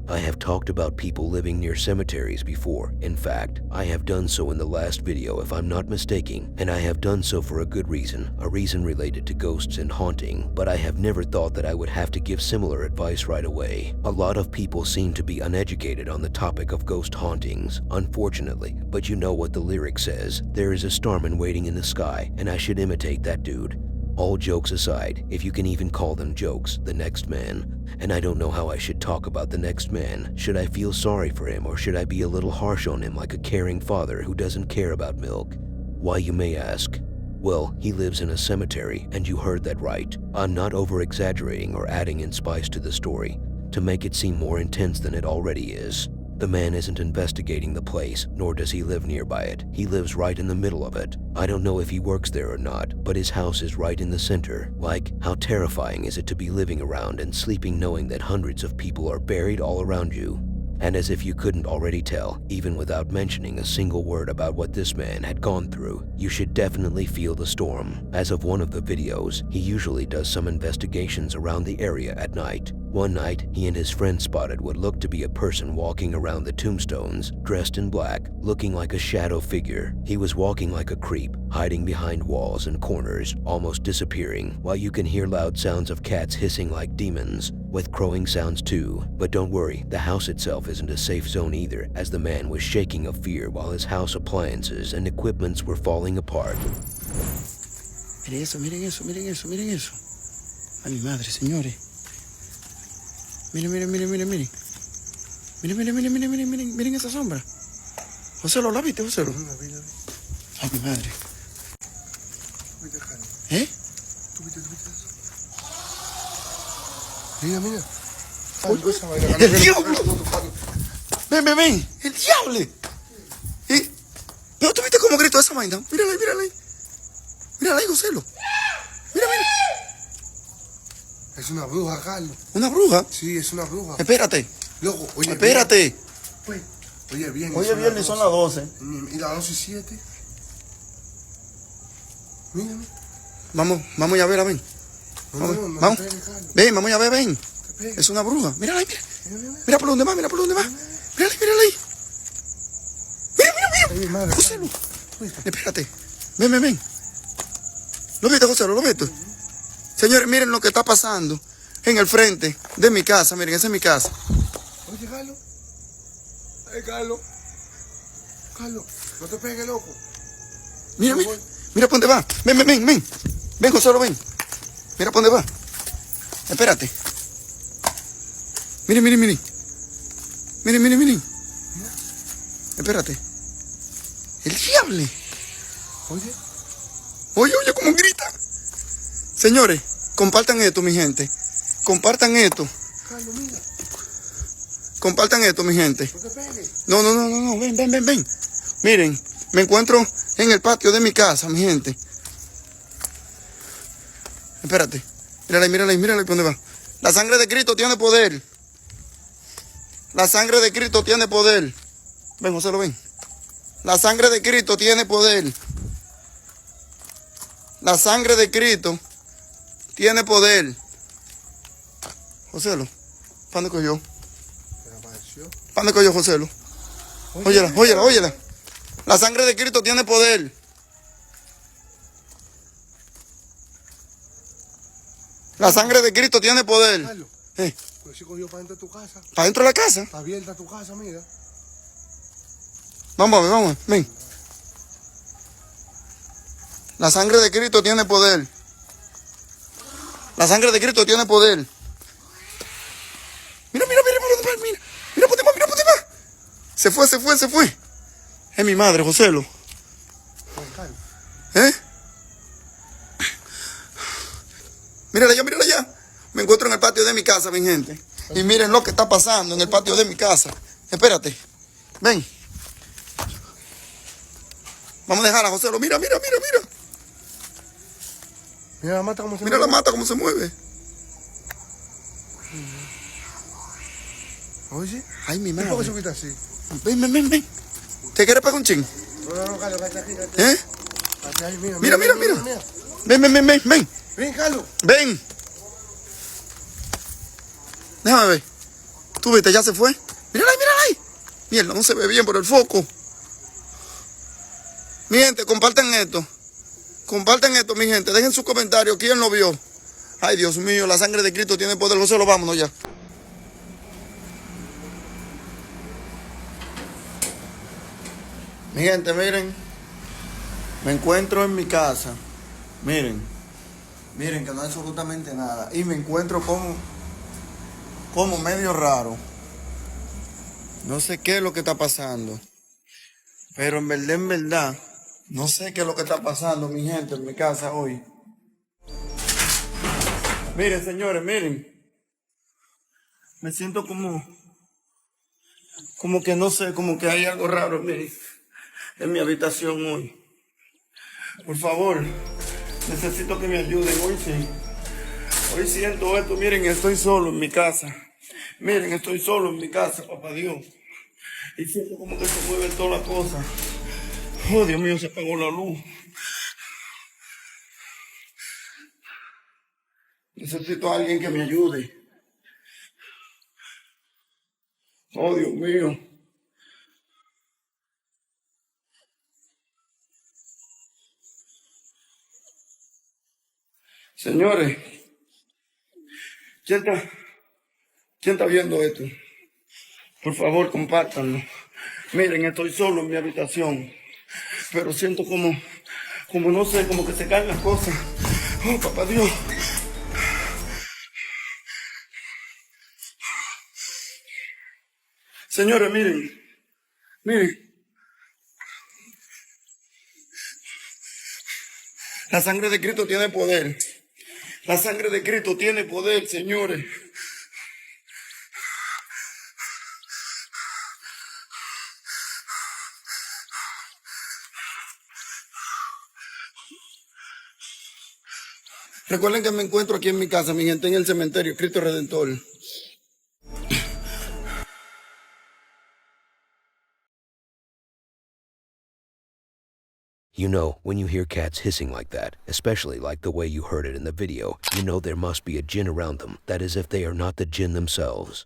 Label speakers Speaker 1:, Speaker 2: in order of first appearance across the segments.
Speaker 1: I have talked about people living near cemeteries before. In fact, I have done so in the last video if I'm not mistaken, and I have done so for a good reason, a reason related to ghosts and haunting, but I have never thought that I would have to give similar advice right away. A lot of people seem to be uneducated on the topic of ghost hauntings, unfortunately, but you know what the lyric says, there is a starman waiting in the sky, and I should imitate that dude. All jokes aside, if you can even call them jokes, the next man. And I don't know how I should talk about the next man. Should I feel sorry for him, or should I be a little harsh on him like a caring father who doesn't care about milk? Why, you may ask? Well, he lives in a cemetery, and you heard that right. I'm not over-exaggerating or adding in spice to the story to make it seem more intense than it already is. The man isn't investigating the place, nor does he live nearby it. He lives right in the middle of it. I don't know if he works there or not, but his house is right in the center. Like, how terrifying is it to be living around and sleeping knowing that hundreds of people are buried all around you? And as if you couldn't already tell, even without mentioning a single word about what this man had gone through, you should definitely feel the storm. As of one of the videos, he usually does some investigations around the area at night. One night, he and his friend spotted what looked to be a person walking around the tombstones, dressed in black, looking like a shadow figure. He was walking like a creep, hiding behind walls and corners, almost disappearing, while you can hear loud sounds of cats hissing like demons, with crowing sounds too. But don't worry, the house itself isn't a safe zone either, as the man was shaking of fear while his house appliances and equipments were falling apart.
Speaker 2: Miren eso, miren eso, miren eso, miren eso. Ay, mi madre, señores. Miren, miren, miren, miren, miren. Miren, miren, miren, miren, miren, miren, miren esa sombra. José, ¿la viste, José? Ay, mi madre. ¿Eh?
Speaker 3: ¿Tú viste eso? Mira, mira.
Speaker 2: ¡El diablo! Ven, ven, ven. ¡El diablo! ¿Eh? ¿No tú viste cómo gritó esa vaina? Mírala ahí, mírala ahí. Mírala ahí, José. Mira, mira.
Speaker 3: Es una bruja, Carlos.
Speaker 2: ¿Una bruja?
Speaker 3: Sí, es una bruja.
Speaker 2: Espérate.
Speaker 3: Loco, oye.
Speaker 2: Espérate.
Speaker 3: Bien. Oye, bien.
Speaker 2: Oye, viernes son las 12.
Speaker 3: Y las 12:07. Mira, mira.
Speaker 2: Vamos a verla, ven. Vamos. Ven, vamos a ver, ven. Es una bruja. Mírala ahí, mira. Mira por dónde va, mira por dónde va. Mírala ahí, mírala ahí. Mira, mira, mira.
Speaker 3: Madre,
Speaker 2: José, espérate. Ven, ven, ven. ¿Lo viste, José? ¿Lo viste? Señores, miren lo que está pasando en el frente de mi casa. Miren, esa es mi casa.
Speaker 3: Oye, Carlos. Ay, Carlos. Carlos, no te pegues, loco.
Speaker 2: Mira, mira. Mira por dónde va. Ven, ven, ven, ven. Ven, José, ven. Mira por dónde va. Espérate. Miren, miren, miren. Miren, miren, miren. Espérate. El diablo.
Speaker 3: Oye.
Speaker 2: Oye, oye, cómo grita. Señores, compartan esto, mi gente. Compartan esto.
Speaker 3: Carlos, mira.
Speaker 2: Compartan esto, mi gente.
Speaker 3: No te pegues.
Speaker 2: No, no, no, no, no. Ven, ven, ven, ven. Miren, me encuentro en el patio de mi casa, mi gente. Espérate. Mírala ahí, mírala ahí, ¿por dónde va? La sangre de Cristo tiene poder. La sangre de Cristo tiene poder. Ven, José, lo ven. La sangre de Cristo tiene poder. La sangre de Cristo tiene poder. José, ¿para dónde cogió?
Speaker 3: Apareció.
Speaker 2: ¿Para dónde cogió, José? Óyela, óyela, óyela. La sangre de Cristo tiene poder. La sangre de Cristo tiene poder.
Speaker 3: Carlos, pues si cogió para dentro de tu casa.
Speaker 2: ¿Para dentro de la casa?
Speaker 3: Está abierta tu casa, mira.
Speaker 2: Vamos a ver, vamos a ver. Ven. La sangre de Cristo tiene poder. La sangre de Cristo tiene poder. Mira, mira, mira, por dónde va, mira. Mira por dónde va, mira por dónde va. Se fue, se fue, se fue. Es mi madre, Joselo. ¿Eh? Mírala allá, mírala allá. Me encuentro en el patio de mi casa, mi gente. Y miren lo que está pasando en el patio de mi casa. Espérate. Ven. Vamos a dejarla, Joselo. Mira, mira, mira, mira.
Speaker 3: Mira la mata como se
Speaker 2: Mira
Speaker 3: mueve.
Speaker 2: la mata cómo se mueve.
Speaker 3: Oye.
Speaker 2: Ay, mi
Speaker 3: ¿Y por qué
Speaker 2: madre.
Speaker 3: subiste así?
Speaker 2: Ven, ven, ven, ven. ¿Te quieres pegar un chin?
Speaker 3: No, no, Carlos, vete aquí, vete.
Speaker 2: ¿Eh?
Speaker 3: Vete ahí, mira,
Speaker 2: Mira, mira, mira. Ven, ven, ven, ven, ven.
Speaker 3: Ven, Carlos.
Speaker 2: Ven. Déjame ver. ¿Tú viste? Ya se fue. Mírala ahí, mírala ahí. Mierda, no se ve bien por el foco. Mi gente, compartan esto. Compartan esto, mi gente. Dejen sus comentarios. ¿Quién lo vio? Ay, Dios mío, la sangre de Cristo tiene poder. José, vámonos ya. Mi gente, miren. Me encuentro en mi casa. Miren. Miren que no hay absolutamente nada. Y me encuentro como medio raro. No sé qué es lo que está pasando. Pero en verdad, no sé qué es lo que está pasando, mi gente, en mi casa hoy. Miren, señores, miren. Me siento como que no sé, como que hay algo raro en mi habitación hoy. Por favor, necesito que me ayuden. Hoy sí. Hoy siento esto. Miren, estoy solo en mi casa. Miren, estoy solo en mi casa, papá Dios. Y siento como que se mueve toda la cosa. Oh, Dios mío, se apagó la luz. Necesito a alguien que me ayude. Oh, Dios mío. Señores, ¿quién está, quién está viendo esto? Por favor, compártanlo. Miren, estoy solo en mi habitación. Pero siento como no sé, como que se caen las cosas. Oh, papá Dios. Señores, miren. Miren. La sangre de Cristo tiene poder. La sangre de Cristo tiene poder, señores. Recuerden que me encuentro aquí en mi casa, mi gente, en el cementerio, Cristo Redentor.
Speaker 1: You know, when you hear cats hissing like that, especially like the way you heard it in the video, you know there must be a jinn around them. That is if they are not the jinn themselves.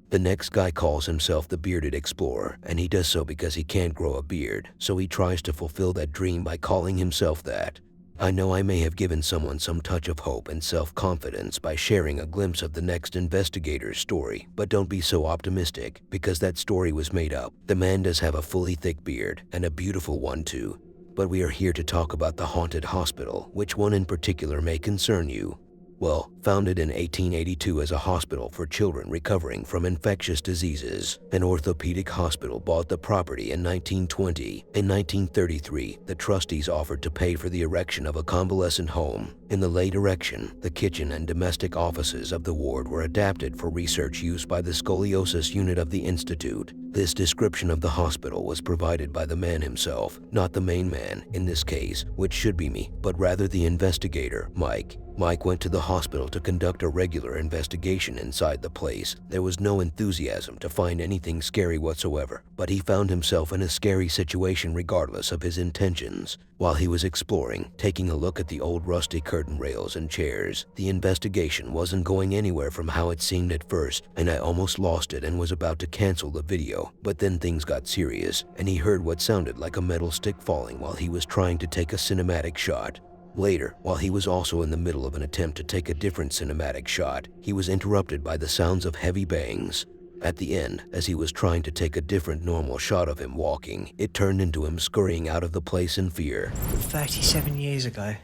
Speaker 1: The next guy calls himself the Bearded Explorer, and he does so because he can't grow a beard, so he tries to fulfill that dream by calling himself that. I know I may have given someone some touch of hope and self-confidence by sharing a glimpse of the next investigator's story, but don't be so optimistic, because that story was made up. The man does have a fully thick beard, and a beautiful one too. But we are here to talk about the haunted hospital, which one in particular may concern you. Well, founded in 1882 as a hospital for children recovering from infectious diseases, an orthopedic hospital bought the property in 1920. In 1933, the trustees offered to pay for the erection of a convalescent home. In the late erection, the kitchen and domestic offices of the ward were adapted for research use by the scoliosis unit of the institute. This description of the hospital was provided by the man himself, not the main man in this case, which should be me, but rather the investigator, Mike. Mike went to the hospital to conduct a regular investigation inside the place. There was no enthusiasm to find anything scary whatsoever, but he found himself in a scary situation regardless of his intentions. While he was exploring, taking a look at the old rusty curtain rails and chairs, the investigation wasn't going anywhere from how it seemed at first, and I almost lost it and was about to cancel the video. But then things got serious, and he heard what sounded like a metal stick falling while he was trying to take a cinematic shot. Later, while he was also in the middle of an attempt to take a different cinematic shot, he was interrupted by the sounds of heavy bangs. At the end, as he was trying to take a different normal shot of him walking, it turned into him scurrying out of the place in fear.
Speaker 4: 37 years ago.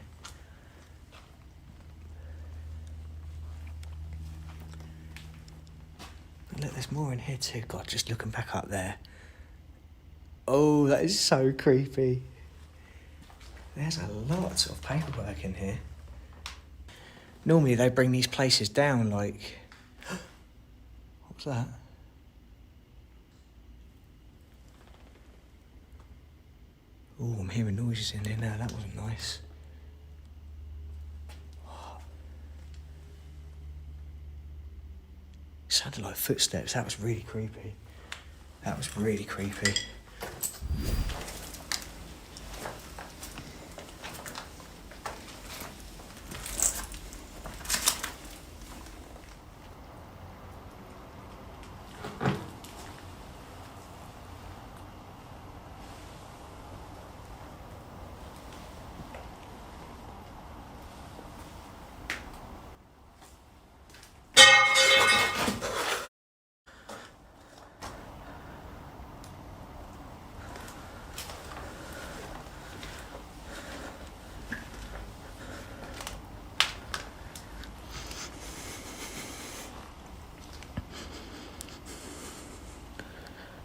Speaker 4: Look, there's more in here too. God, just looking back up there. Oh, that is so creepy. There's a lot of paperwork in here. Normally they bring these places down like... What was that? Oh, I'm hearing noises in there now. That wasn't nice. It sounded like footsteps. That was really creepy. That was really creepy.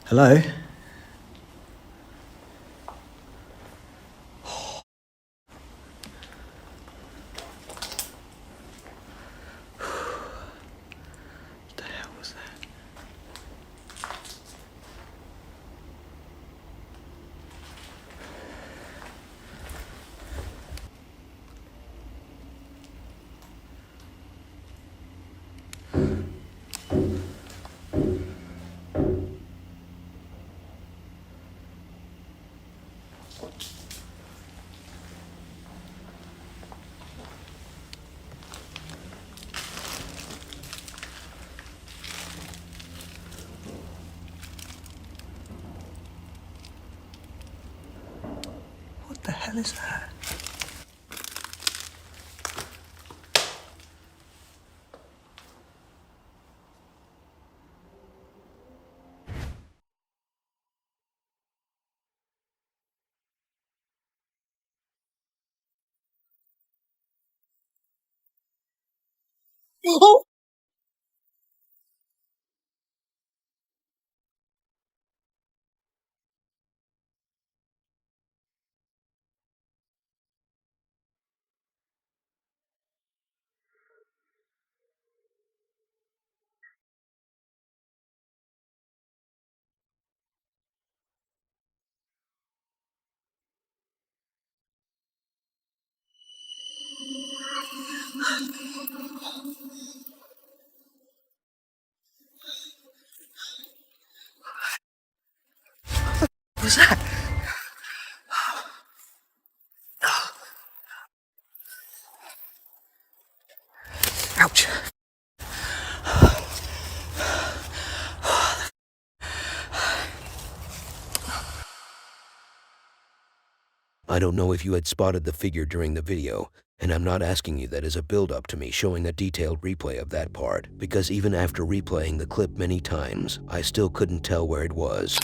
Speaker 4: Hello? What the hell was that? What the hell is that? What was that? Ouch.
Speaker 1: I don't know if you had spotted the figure during the video, and I'm not asking you that as a build-up to me showing a detailed replay of that part, because even after replaying the clip many times, I still couldn't tell where it was.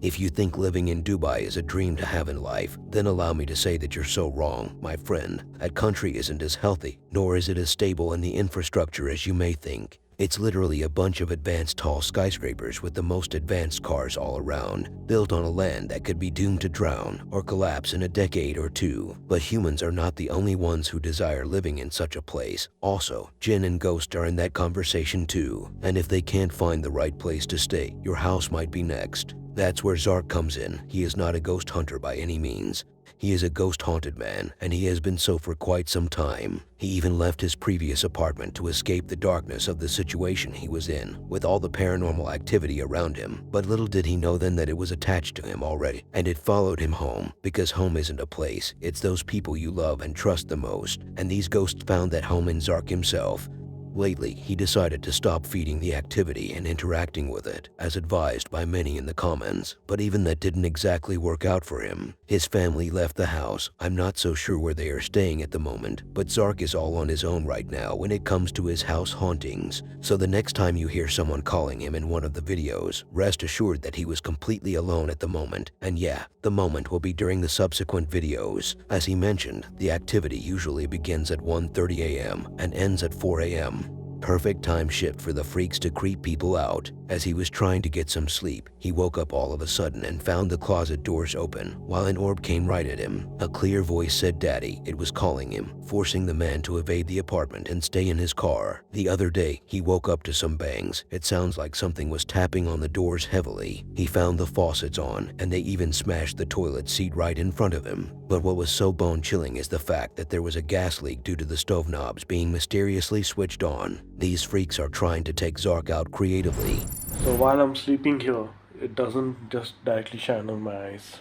Speaker 1: If you think living in Dubai is a dream to have in life, then allow me to say that you're so wrong, my friend. That country isn't as healthy, nor is it as stable in the infrastructure as you may think. It's literally a bunch of advanced tall skyscrapers with the most advanced cars all around, built on a land that could be doomed to drown or collapse in a decade or two. But humans are not the only ones who desire living in such a place. Also, jinn and ghosts are in that conversation too, and if they can't find the right place to stay, your house might be next. That's where Zark comes in. He is not a ghost hunter by any means. He is a ghost-haunted man, and he has been so for quite some time. He even left his previous apartment to escape the darkness of the situation he was in, with all the paranormal activity around him. But little did he know then that it was attached to him already, and it followed him home, because home isn't a place, it's those people you love and trust the most, and these ghosts found that home in Zark himself. Lately, he decided to stop feeding the activity and interacting with it, as advised by many in the comments. But even that didn't exactly work out for him. His family left the house. I'm not so sure where they are staying at the moment, but Zark is all on his own right now when it comes to his house hauntings. So the next time you hear someone calling him in one of the videos, rest assured that he was completely alone at the moment. And yeah, the moment will be during the subsequent videos. As he mentioned, the activity usually begins at 1:30 a.m. and ends at 4 a.m. Perfect time shift for the freaks to creep people out. As he was trying to get some sleep, he woke up all of a sudden and found the closet doors open, while an orb came right at him. A clear voice said Daddy. It was calling him, forcing the man to evade the apartment and stay in his car. The other day, he woke up to some bangs. It sounds like something was tapping on the doors heavily. He found the faucets on, and they even smashed the toilet seat right in front of him. But what was so bone-chilling is the fact that there was a gas leak due to the stove knobs being mysteriously switched on. These freaks are trying to take Zark out creatively.
Speaker 3: So while I'm sleeping here, it doesn't just directly shine on my eyes.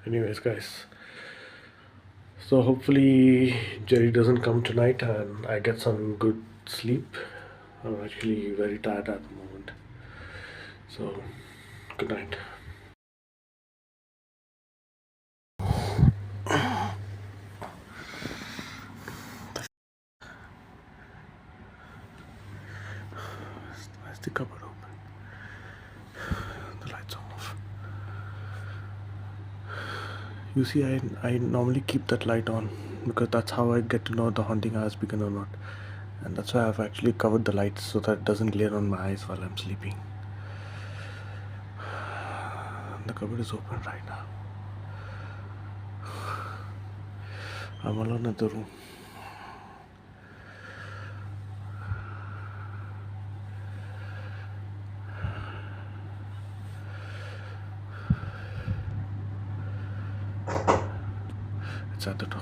Speaker 3: Anyways, guys, so hopefully Jerry doesn't come tonight and I get some good sleep. I'm actually very tired at the moment. So, good night. Where's the cupboard open? The lights are off. You see, I normally keep that light on because that's how I get to know the haunting has begun or not. And that's why I've actually covered the lights so that it doesn't glare on my eyes while I'm sleeping. The cupboard is open right now. I'm alone in the room. It's at the door.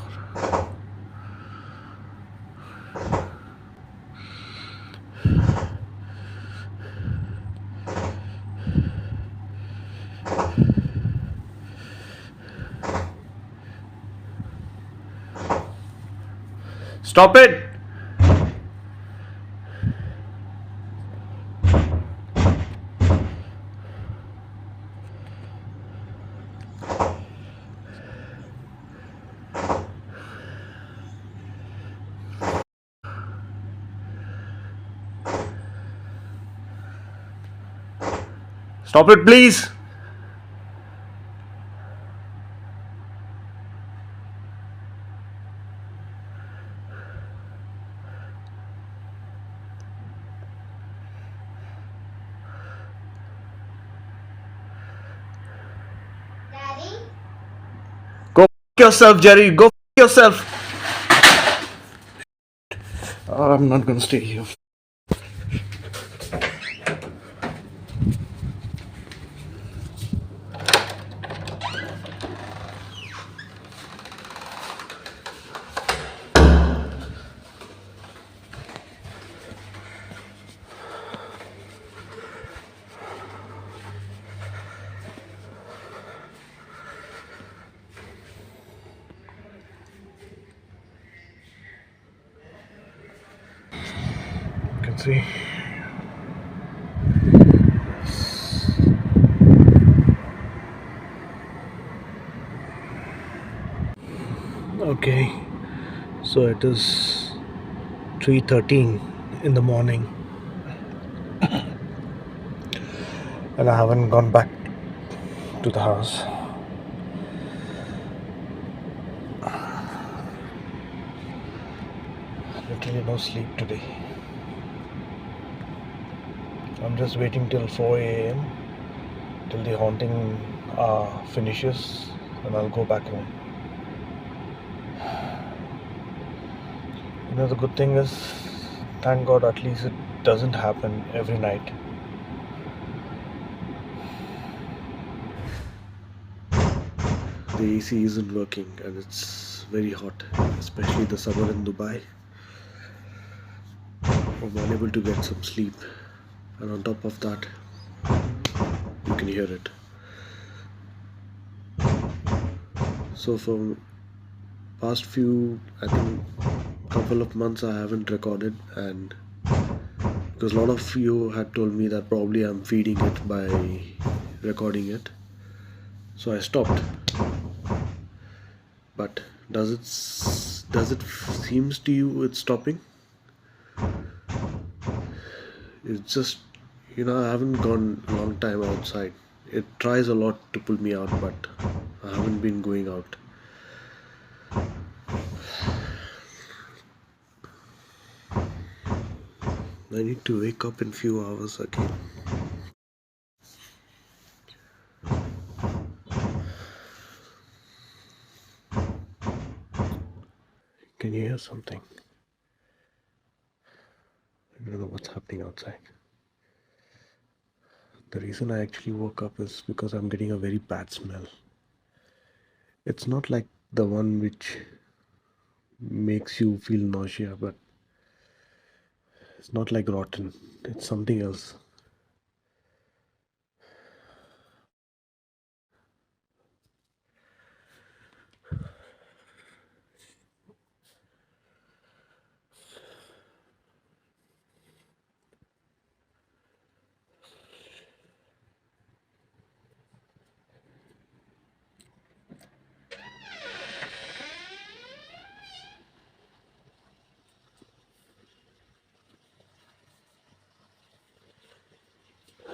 Speaker 3: Stop it! Stop it, please!
Speaker 5: Daddy?
Speaker 3: Go f yourself, Jerry. Go f yourself. I'm not gonna stay here. You can see. Okay, so it is 3:13 in the morning and I haven't gone back to the house. Literally no sleep today. I'm just waiting till 4 a.m. till the haunting finishes and I'll go back home. You know, the good thing is, thank God, at least it doesn't happen every night. The AC isn't working and it's very hot, especially the summer in Dubai. I'm unable to get some sleep, and on top of that, you can hear it. So for past few, I think, couple of months I haven't recorded, and because a lot of you had told me that probably I'm feeding it by recording it, so I stopped. But does it seems to you it's stopping? It's just, you know, I haven't gone a long time outside. It tries a lot to pull me out, but I haven't been going out. I need to wake up in few hours again. Can you hear something? I don't know what's happening outside. The reason I actually woke up is because I'm getting a very bad smell. It's not like the one which makes you feel nausea, but it's not like rotten. It's something else.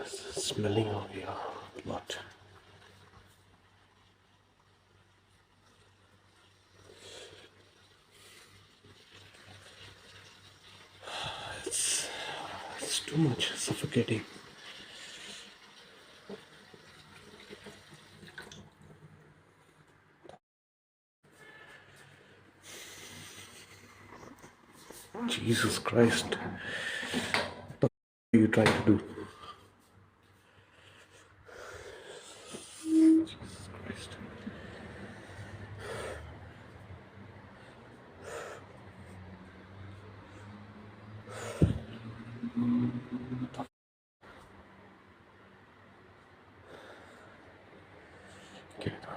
Speaker 3: It's smelling out here a lot. It's too much suffocating. Jesus Christ. What are you trying to do? Jesus Christ. Get it out.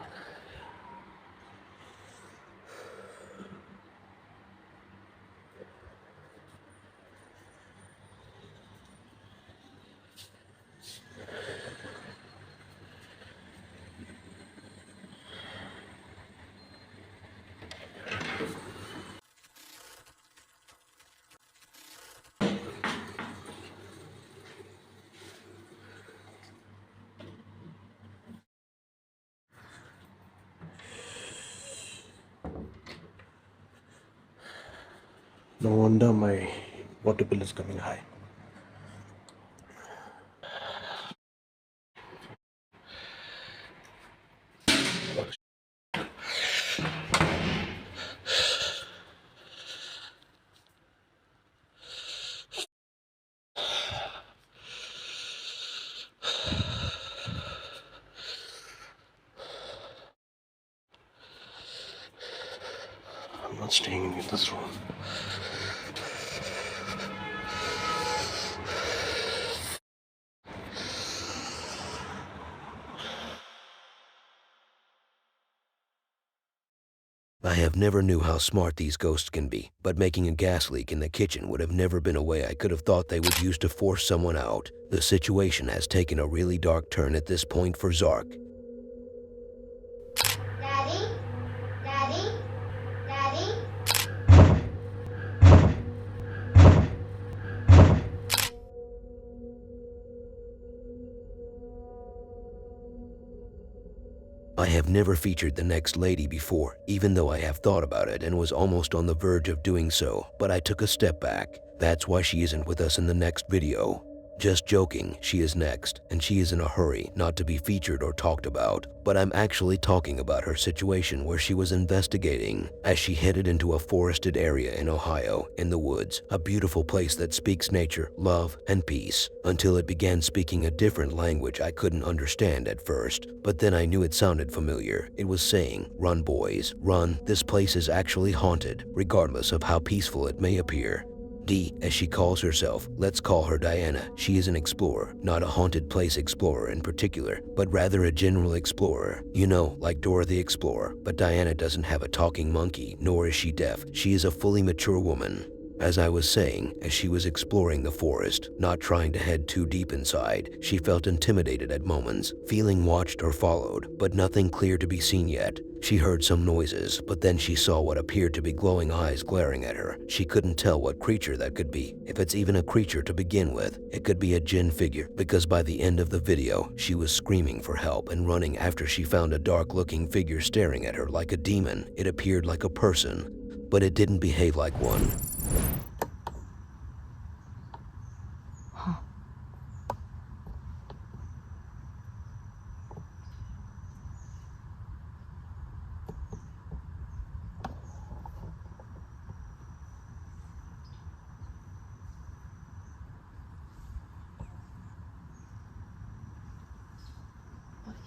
Speaker 3: No wonder my water bill is coming high. I'm not staying in this room.
Speaker 1: I have never knew how smart these ghosts can be, but making a gas leak in the kitchen would have never been a way I could have thought they would use to force someone out. The situation has taken a really dark turn at this point for Zark.
Speaker 5: Daddy? Daddy? Daddy?
Speaker 1: I have never featured the next lady before, even though I have thought about it and was almost on the verge of doing so, but I took a step back. That's why she isn't with us in the next video. Just joking, she is next, and she is in a hurry not to be featured or talked about, but I'm actually talking about her situation where she was investigating as she headed into a forested area in Ohio, in the woods, a beautiful place that speaks nature, love, and peace, until it began speaking a different language I couldn't understand at first, but then I knew it sounded familiar. It was saying, "Run, boys, run, this place is actually haunted," regardless of how peaceful it may appear. Dee, as she calls herself, let's call her Diana. She is an explorer, not a haunted place explorer in particular, but rather a general explorer. You know, like Dora the Explorer, but Diana doesn't have a talking monkey, nor is she deaf. She is a fully mature woman. As I was saying, as she was exploring the forest, not trying to head too deep inside, she felt intimidated at moments, feeling watched or followed, but nothing clear to be seen yet. She heard some noises, but then she saw what appeared to be glowing eyes glaring at her. She couldn't tell what creature that could be. If it's even a creature to begin with, it could be a jinn figure, because by the end of the video, she was screaming for help and running after she found a dark-looking figure staring at her like a demon. It appeared like a person, but it didn't behave like one.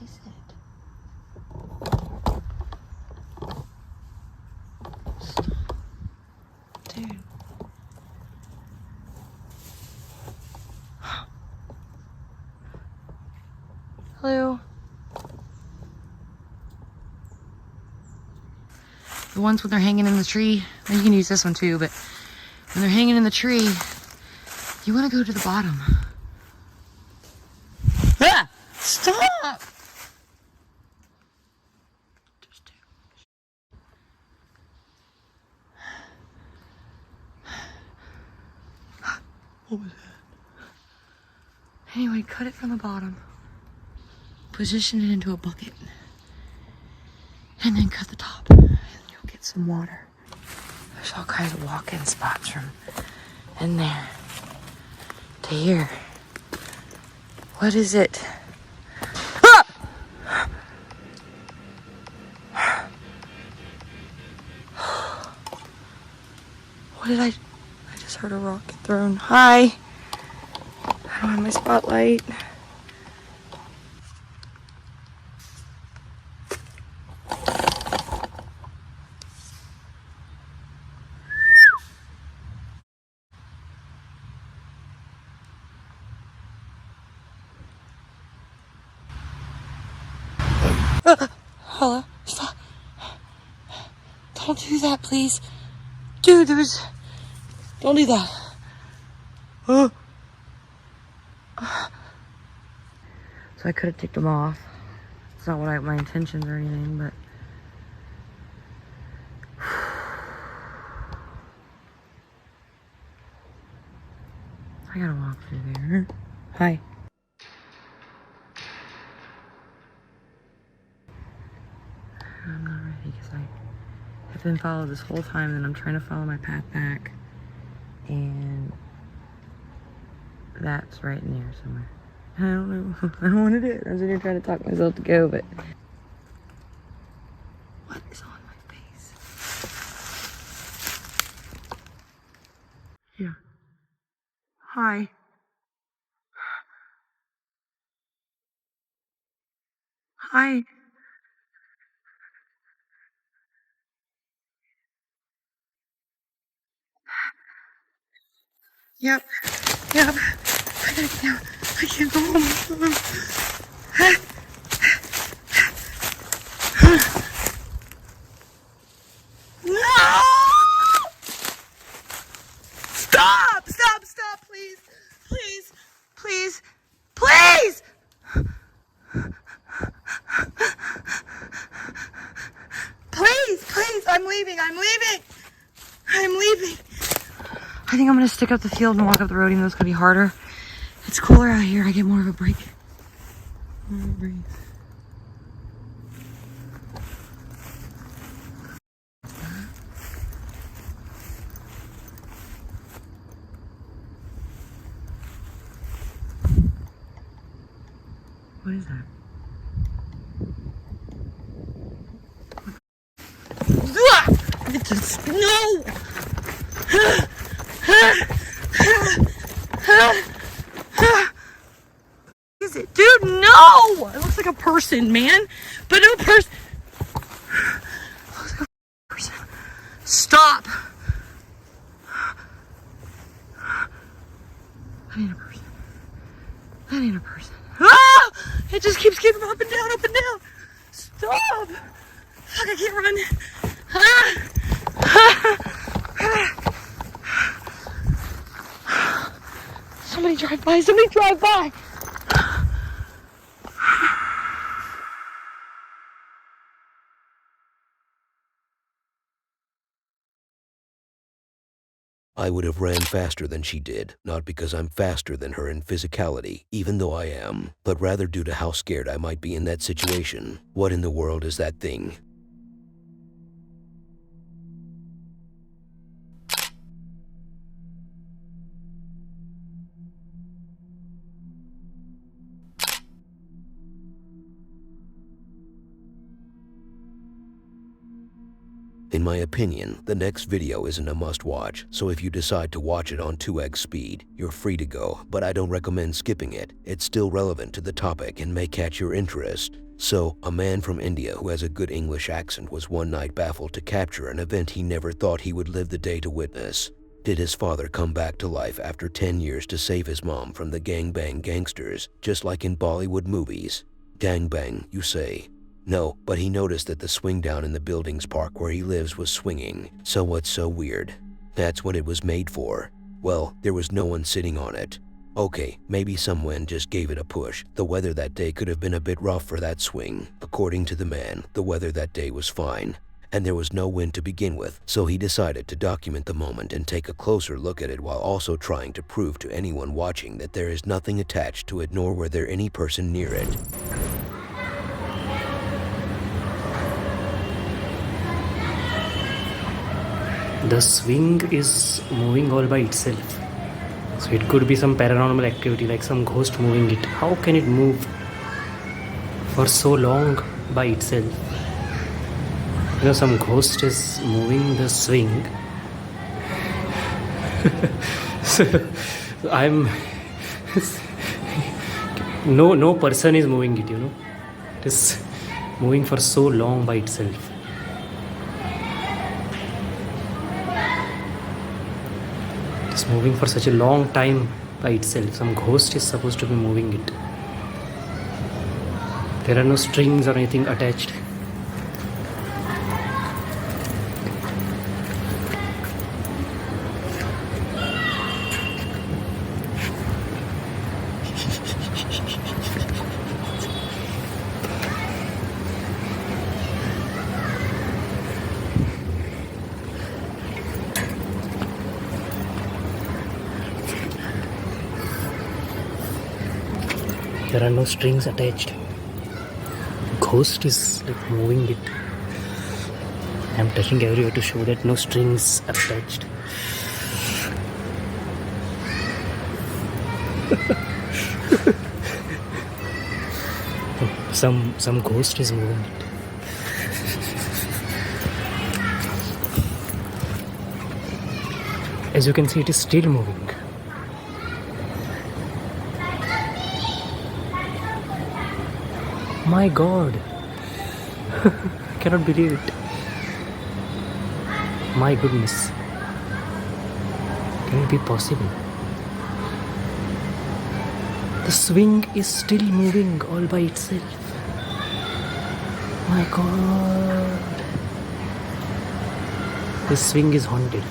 Speaker 6: is it? Dude. Hello. The ones when they're hanging in the tree, and you can use this one too, but when they're hanging in the tree, you want to go to the bottom. Ah! Stop! What was that? Anyway, cut it from the bottom. Position it into a bucket. And then cut the top. And you'll get some water. There's all kinds of walk-in spots from in there to here. What is it? Ah! What did I just heard a rock get thrown. Hi. I don't have my spotlight. Hello? Stop. Don't do that, please. Dude, don't do that. So I could have ticked them off. It's not what my intentions or anything, but... I gotta walk through there. Hi. I'm not ready because I have been followed this whole time and I'm trying to follow my path back. And that's right in there somewhere. I don't know. I don't want to do it. I'm sitting here trying to talk myself to go, but... What is on my face? Yeah. Hi. Hi. Yep. Yep. I gotta get down. I can't go home. No! Stop! Stop! Stop! Please! Please! Please! Please! Please! Please! I'm leaving! I'm leaving! I'm leaving! I think I'm gonna stick up the field and walk up the road, even though it's gonna be harder. It's cooler out here. I get more of a break. More of a breeze. What is that? No! Is it? Dude, no! It looks like a person, man. But no person. It looks like a person. Stop! That ain't a person. That ain't a person. Ah! It just keeps getting up and down, up and down. Stop! Fuck, I can't run. Ah! Somebody drive by. Somebody drive by.
Speaker 1: I would have ran faster than she did, not because I'm faster than her in physicality, even though I am, but rather due to how scared I might be in that situation. What in the world is that thing? In my opinion, the next video isn't a must-watch, so if you decide to watch it on 2x speed, you're free to go, but I don't recommend skipping it. It's still relevant to the topic and may catch your interest. So, a man from India who has a good English accent was one night baffled to capture an event he never thought he would live the day to witness. Did his father come back to life after 10 years to save his mom from the gangbang gangsters, just like in Bollywood movies? Gangbang, you say? No, but he noticed that the swing down in the building's park where he lives was swinging. So what's so weird? That's what it was made for. Well, there was no one sitting on it. Okay, maybe someone just gave it a push. The weather that day could have been a bit rough for that swing. According to the man, the weather that day was fine, and there was no wind to begin with, so he decided to document the moment and take a closer look at it while also trying to prove to anyone watching that there is nothing attached to it nor were there any person near it.
Speaker 7: The swing is moving all by itself. So it could be some paranormal activity like some ghost moving it. How can it move for so long by itself? You know, some ghost is moving the swing. So I'm no person is moving it, you know. It is moving for so long by itself. It's moving for such a long time by itself. Some ghost is supposed to be moving it. There are no strings or anything attached. There are no strings attached. Ghost is like moving it. I'm touching everywhere to show that no strings are attached. some ghost is moving it. As you can see, it is still moving. My God, cannot believe it. My goodness, can it be possible? The swing is still moving all by itself. My God, the swing is haunted.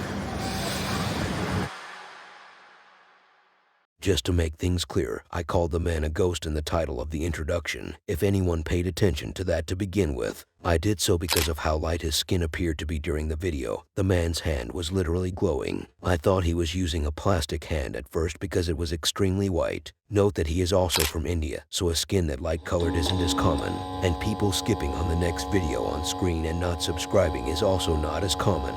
Speaker 1: Just to make things clear, I called the man a ghost in the title of the introduction. If anyone paid attention to that to begin with, I did so because of how light his skin appeared to be during the video. The man's hand was literally glowing. I thought he was using a plastic hand at first because it was extremely white. Note that he is also from India, so a skin that light colored isn't as common. And people skipping on the next video on screen and not subscribing is also not as common.